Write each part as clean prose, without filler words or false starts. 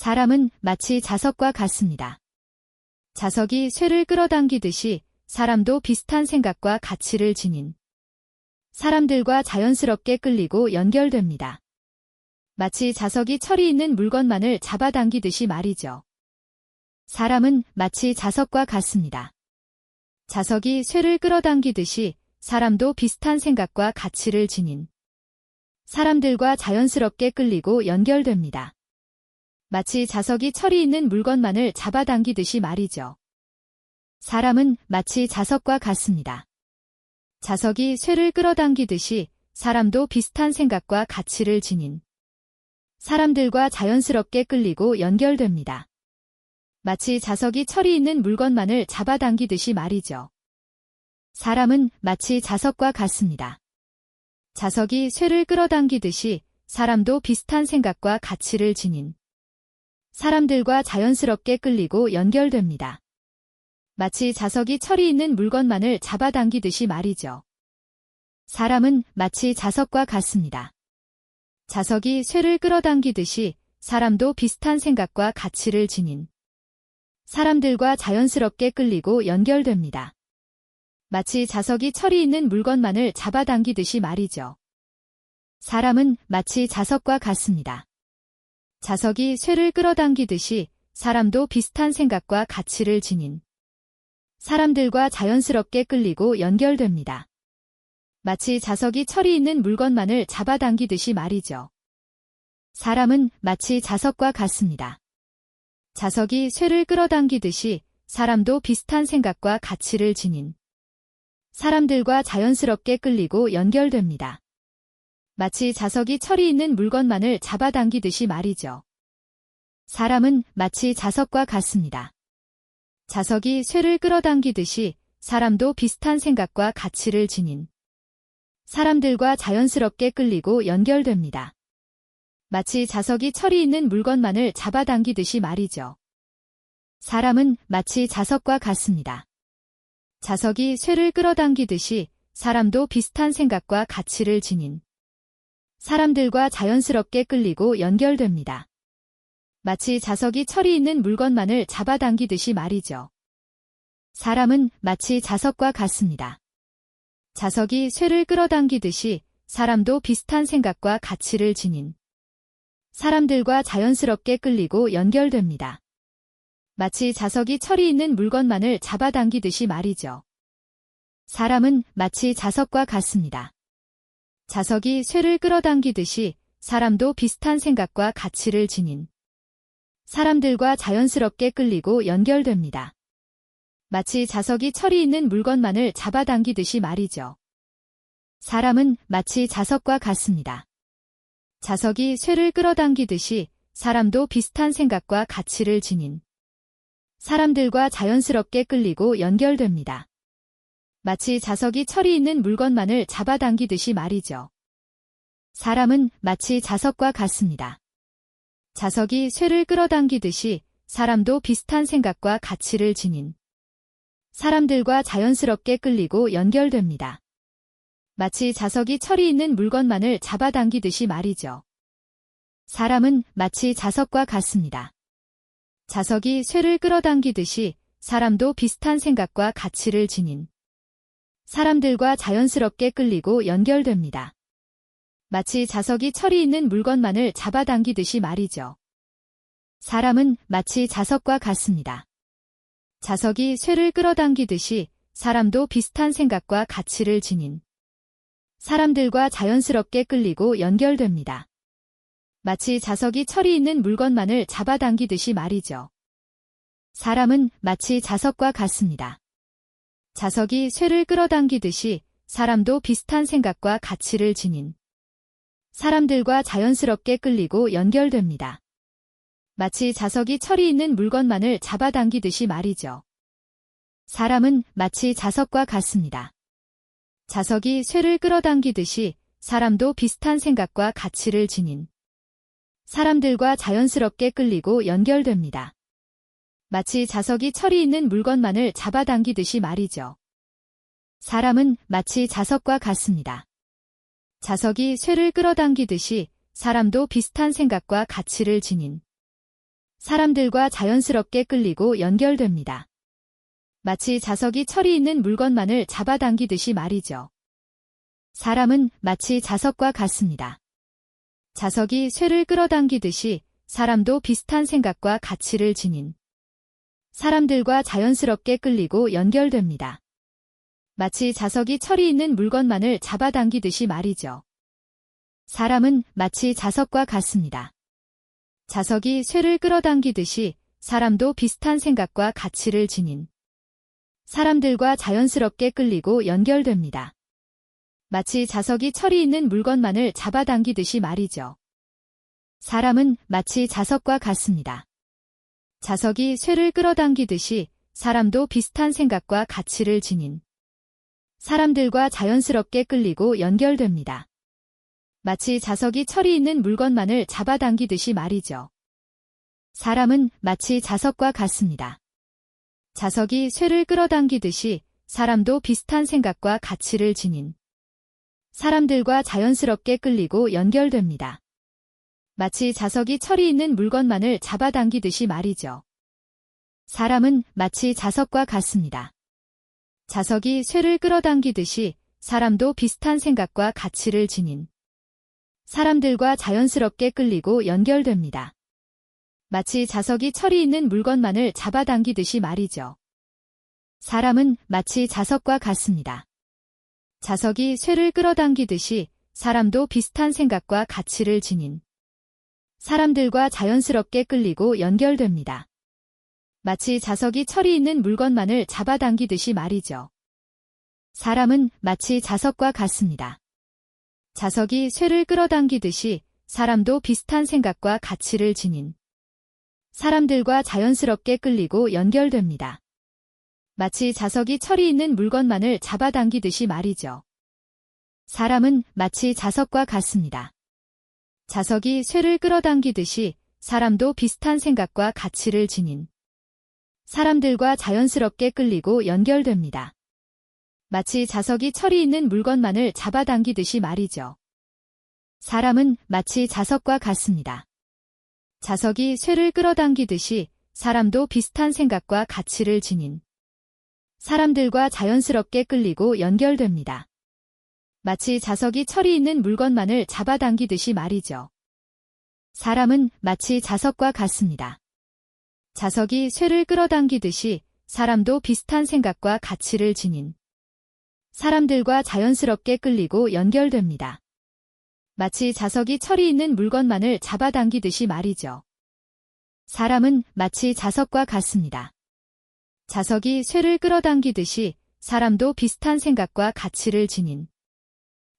사람은 마치 자석과 같습니다. 자석이 쇠를 끌어당기듯이 사람도 비슷한 생각과 가치를 지닌 사람들과 자연스럽게 끌리고 연결됩니다. 마치 자석이 철이 있는 물건만을 잡아당기듯이 말이죠. 사람은 마치 자석과 같습니다. 자석이 쇠를 끌어당기듯이 사람도 비슷한 생각과 가치를 지닌 사람들과 자연스럽게 끌리고 연결됩니다. 마치 자석이 철이 있는 물건만을 잡아당기듯이 말이죠. 사람은 마치 자석과 같습니다. 자석이 쇠를 끌어당기듯이 사람도 비슷한 생각과 가치를 지닌 사람들과 자연스럽게 끌리고 연결됩니다. 마치 자석이 철이 있는 물건만을 잡아당기듯이 말이죠. 사람은 마치 자석과 같습니다. 자석이 쇠를 끌어당기듯이 사람도 비슷한 생각과 가치를 지닌 사람들과 자연스럽게 끌리고 연결됩니다. 마치 자석이 철이 있는 물건만을 잡아당기듯이 말이죠. 사람은 마치 자석과 같습니다. 자석이 쇠를 끌어당기듯이 사람도 비슷한 생각과 가치를 지닌 사람들과 자연스럽게 끌리고 연결됩니다. 마치 자석이 철이 있는 물건만을 잡아당기듯이 말이죠. 사람은 마치 자석과 같습니다. 자석이 쇠를 끌어당기듯이 사람도 비슷한 생각과 가치를 지닌 사람들과 자연스럽게 끌리고 연결됩니다. 마치 자석이 철이 있는 물건만을 잡아당기듯이 말이죠. 사람은 마치 자석과 같습니다. 자석이 쇠를 끌어당기듯이 사람도 비슷한 생각과 가치를 지닌 사람들과 자연스럽게 끌리고 연결됩니다. 마치 자석이 철이 있는 물건만을 잡아당기듯이 말이죠. 사람은 마치 자석과 같습니다. 자석이 쇠를 끌어당기듯이 사람도 비슷한 생각과 가치를 지닌 사람들과 자연스럽게 끌리고 연결됩니다. 마치 자석이 철이 있는 물건만을 잡아당기듯이 말이죠. 사람은 마치 자석과 같습니다. 자석이 쇠를 끌어당기듯이 사람도 비슷한 생각과 가치를 지닌 사람들과 자연스럽게 끌리고 연결됩니다. 마치 자석이 철이 있는 물건만을 잡아당기듯이 말이죠. 사람은 마치 자석과 같습니다. 자석이 쇠를 끌어당기듯이 사람도 비슷한 생각과 가치를 지닌 사람들과 자연스럽게 끌리고 연결됩니다. 마치 자석이 철이 있는 물건만을 잡아당기듯이 말이죠. 사람은 마치 자석과 같습니다. 자석이 쇠를 끌어당기듯이 사람도 비슷한 생각과 가치를 지닌 사람들과 자연스럽게 끌리고 연결됩니다. 마치 자석이 철이 있는 물건만을 잡아당기듯이 말이죠. 사람은 마치 자석과 같습니다. 자석이 쇠를 끌어당기듯이 사람도 비슷한 생각과 가치를 지닌 사람들과 자연스럽게 끌리고 연결됩니다. 마치 자석이 철이 있는 물건만을 잡아당기듯이 말이죠. 사람은 마치 자석과 같습니다. 자석이 쇠를 끌어당기듯이 사람도 비슷한 생각과 가치를 지닌 사람들과 자연스럽게 끌리고 연결됩니다. 마치 자석이 철이 있는 물건만을 잡아당기듯이 말이죠. 사람은 마치 자석과 같습니다. 자석이 쇠를 끌어당기듯이 사람도 비슷한 생각과 가치를 지닌 사람들과 자연스럽게 끌리고 연결됩니다. 마치 자석이 철이 있는 물건만을 잡아당기듯이 말이죠. 사람은 마치 자석과 같습니다. 자석이 쇠를 끌어당기듯이 사람도 비슷한 생각과 가치를 지닌 사람들과 자연스럽게 끌리고 연결됩니다. 마치 자석이 철이 있는 물건만을 잡아당기듯이 말이죠. 사람은 마치 자석과 같습니다. 자석이 쇠를 끌어당기듯이 사람도 비슷한 생각과 가치를 지닌 사람들과 자연스럽게 끌리고 연결됩니다. 마치 자석이 철이 있는 물건만을 잡아당기듯이 말이죠. 사람은 마치 자석과 같습니다. 자석이 쇠를 끌어당기듯이 사람도 비슷한 생각과 가치를 지닌 사람들과 자연스럽게 끌리고 연결됩니다. 마치 자석이 철이 있는 물건만을 잡아당기듯이 말이죠. 사람은 마치 자석과 같습니다. 자석이 쇠를 끌어당기듯이 사람도 비슷한 생각과 가치를 지닌 사람들과 자연스럽게 끌리고 연결됩니다. 마치 자석이 철이 있는 물건만을 잡아당기듯이 말이죠. 사람은 마치 자석과 같습니다. 자석이 쇠를 끌어당기듯이 사람도 비슷한 생각과 가치를 지닌 사람들과 자연스럽게 끌리고 연결됩니다. 마치 자석이 철이 있는 물건만을 잡아당기듯이 말이죠. 사람은 마치 자석과 같습니다. 자석이 쇠를 끌어당기듯이 사람도 비슷한 생각과 가치를 지닌 사람들과 자연스럽게 끌리고 연결됩니다. 마치 자석이 철이 있는 물건만을 잡아당기듯이 말이죠. 사람은 마치 자석과 같습니다. 자석이 쇠를 끌어당기듯이 사람도 비슷한 생각과 가치를 지닌 사람들과 자연스럽게 끌리고 연결됩니다. 마치 자석이 철이 있는 물건만을 잡아당기듯이 말이죠. 사람은 마치 자석과 같습니다. 자석이 쇠를 끌어당기듯이 사람도 비슷한 생각과 가치를 지닌 사람들과 자연스럽게 끌리고 연결됩니다. 마치 자석이 철이 있는 물건만을 잡아당기듯이 말이죠. 사람은 마치 자석과 같습니다. 자석이 쇠를 끌어당기듯이 사람도 비슷한 생각과 가치를 지닌 사람들과 자연스럽게 끌리고 연결됩니다. 마치 자석이 철이 있는 물건만을 잡아당기듯이 말이죠. 사람은 마치 자석과 같습니다. 자석이 쇠를 끌어당기듯이 사람도 비슷한 생각과 가치를 지닌 사람들과 자연스럽게 끌리고 연결됩니다. 마치 자석이 철이 있는 물건만을 잡아당기듯이 말이죠. 사람은 마치 자석과 같습니다. 자석이 쇠를 끌어당기듯이 사람도 비슷한 생각과 가치를 지닌 사람들과 자연스럽게 끌리고 연결됩니다. 마치 자석이 철이 있는 물건만을 잡아당기듯이 말이죠. 사람은 마치 자석과 같습니다. 자석이 쇠를 끌어당기듯이 사람도 비슷한 생각과 가치를 지닌 사람들과 자연스럽게 끌리고 연결됩니다. 마치 자석이 철이 있는 물건만을 잡아당기듯이 말이죠. 사람은 마치 자석과 같습니다. 자석이 쇠를 끌어당기듯이 사람도 비슷한 생각과 가치를 지닌 사람들과 자연스럽게 끌리고 연결됩니다. 마치 자석이 철이 있는 물건만을 잡아당기듯이 말이죠. 사람은 마치 자석과 같습니다. 자석이 쇠를 끌어당기듯이 사람도 비슷한 생각과 가치를 지닌 사람들과 자연스럽게 끌리고 연결됩니다. 마치 자석이 철이 있는 물건만을 잡아당기듯이 말이죠. 사람은 마치 자석과 같습니다. 자석이 쇠를 끌어당기듯이 사람도 비슷한 생각과 가치를 지닌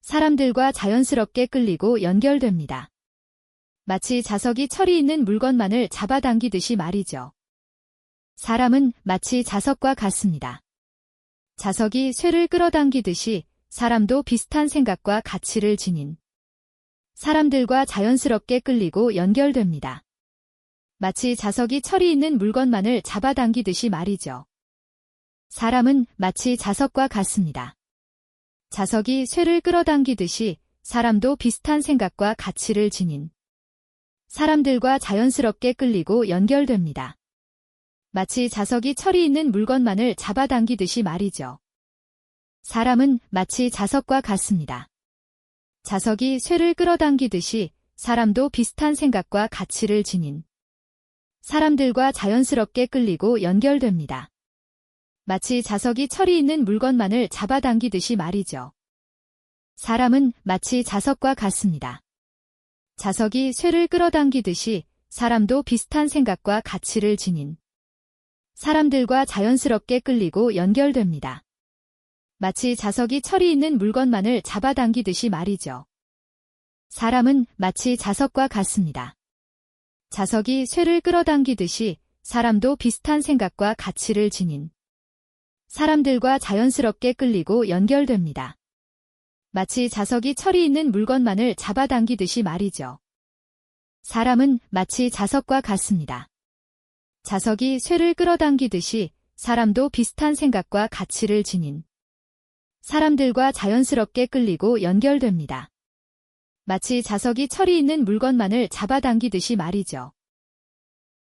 사람들과 자연스럽게 끌리고 연결됩니다. 마치 자석이 철이 있는 물건만을 잡아당기듯이 말이죠. 사람은 마치 자석과 같습니다. 자석이 쇠를 끌어당기듯이 사람도 비슷한 생각과 가치를 지닌 사람들과 자연스럽게 끌리고 연결됩니다. 마치 자석이 철이 있는 물건만을 잡아당기듯이 말이죠. 사람은 마치 자석과 같습니다. 자석이 쇠를 끌어당기듯이 사람도 비슷한 생각과 가치를 지닌 사람들과 자연스럽게 끌리고 연결됩니다. 마치 자석이 철이 있는 물건만을 잡아당기듯이 말이죠. 사람은 마치 자석과 같습니다. 자석이 쇠를 끌어당기듯이 사람도 비슷한 생각과 가치를 지닌 사람들과 자연스럽게 끌리고 연결됩니다. 마치 자석이 철이 있는 물건만을 잡아당기듯이 말이죠. 사람은 마치 자석과 같습니다. 자석이 쇠를 끌어당기듯이 사람도 비슷한 생각과 가치를 지닌 사람들과 자연스럽게 끌리고 연결됩니다. 마치 자석이 철이 있는 물건만을 잡아당기듯이 말이죠. 사람은 마치 자석과 같습니다. 자석이 쇠를 끌어당기듯이 사람도 비슷한 생각과 가치를 지닌 사람들과 자연스럽게 끌리고 연결됩니다. 마치 자석이 철이 있는 물건만을 잡아당기듯이 말이죠. 사람은 마치 자석과 같습니다. 자석이 쇠를 끌어당기듯이 사람도 비슷한 생각과 가치를 지닌 사람들과 자연스럽게 끌리고 연결됩니다. 마치 자석이 철이 있는 물건만을 잡아당기듯이 말이죠.